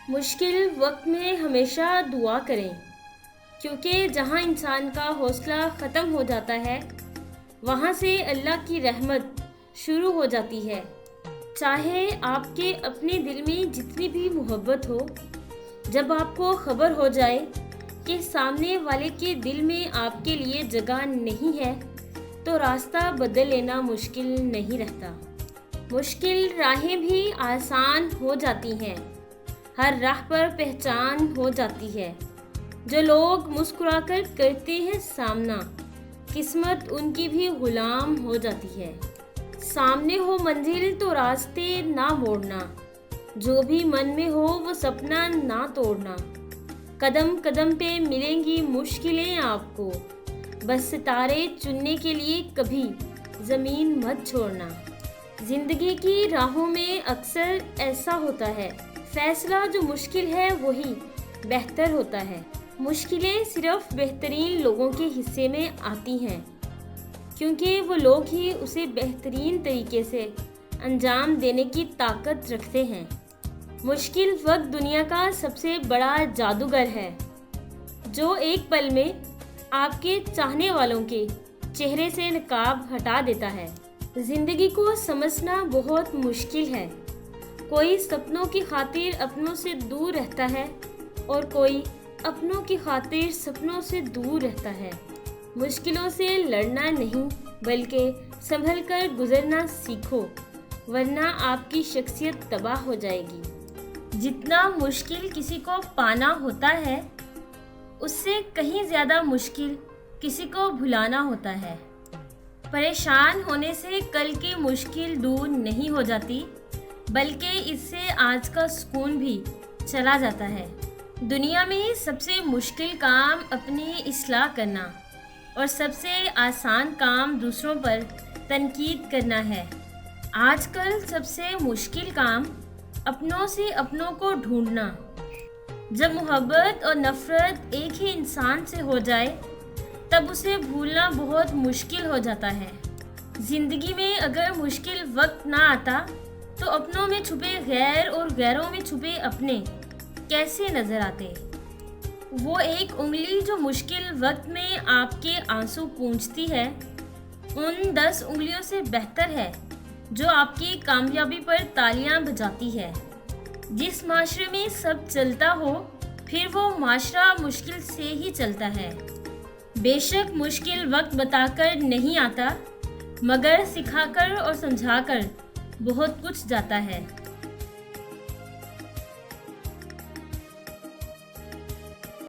مشکل وقت میں ہمیشہ دعا کریں، کیونکہ جہاں انسان کا حوصلہ ختم ہو جاتا ہے وہاں سے اللہ کی رحمت شروع ہو جاتی ہے۔ چاہے آپ کے اپنے دل میں جتنی بھی محبت ہو، جب آپ کو خبر ہو جائے کہ سامنے والے کے دل میں آپ کے لیے جگہ نہیں ہے تو راستہ بدل لینا مشکل نہیں رہتا۔ مشکل راہیں بھی آسان ہو جاتی ہیں، ہر راہ پر پہچان ہو جاتی ہے۔ جو لوگ مسکرا کر کرتے ہیں سامنا، قسمت ان کی بھی غلام ہو جاتی ہے۔ سامنے ہو منزل تو راستے نہ موڑنا، جو بھی من میں ہو وہ سپنا نہ توڑنا۔ قدم قدم پہ ملیں گی مشکلیں آپ کو، بس ستارے چننے کے لیے کبھی زمین مت چھوڑنا۔ زندگی کی راہوں میں اکثر ایسا ہوتا ہے، فیصلہ جو مشکل ہے وہی بہتر ہوتا ہے۔ مشکلیں صرف بہترین لوگوں کے حصے میں آتی ہیں، کیونکہ وہ لوگ ہی اسے بہترین طریقے سے انجام دینے کی طاقت رکھتے ہیں۔ مشکل وقت دنیا کا سب سے بڑا جادوگر ہے، جو ایک پل میں آپ کے چاہنے والوں کے چہرے سے نقاب ہٹا دیتا ہے۔ زندگی کو سمجھنا بہت مشکل ہے۔ کوئی سپنوں کی خاطر اپنوں سے دور رہتا ہے اور کوئی اپنوں کی خاطر سپنوں سے دور رہتا ہے۔ مشکلوں سے لڑنا نہیں بلکہ سنبھل کر گزرنا سیکھو، ورنہ آپ کی شخصیت تباہ ہو جائے گی۔ جتنا مشکل کسی کو پانا ہوتا ہے، اس سے کہیں زیادہ مشکل کسی کو بھلانا ہوتا ہے۔ پریشان ہونے سے کل کی مشکل دور نہیں ہو جاتی، بلکہ اس سے آج کا سکون بھی چلا جاتا ہے۔ دنیا میں سب سے مشکل کام اپنی اصلاح کرنا اور سب سے آسان کام دوسروں پر تنقید کرنا ہے۔ آج کل سب سے مشکل کام اپنوں سے اپنوں کو ڈھونڈنا۔ جب محبت اور نفرت ایک ہی انسان سے ہو جائے تب اسے بھولنا بہت مشکل ہو جاتا ہے۔ زندگی میں اگر مشکل وقت نہ آتا تو اپنوں میں چھپے غیر اور غیروں میں چھپے اپنے کیسے نظر آتے؟ وہ ایک انگلی جو مشکل وقت میں آپ کے آنسو پونچھتی ہے، ان 10 انگلیوں سے بہتر ہے جو آپ کی کامیابی پر تالیاں بجاتی ہے۔ جس معاشرے میں سب چلتا ہو، پھر وہ معاشرہ مشکل سے ہی چلتا ہے۔ بے شک مشکل وقت بتا کر نہیں آتا، مگر سکھا کر اور سمجھا کر بہت کچھ جاتا ہے۔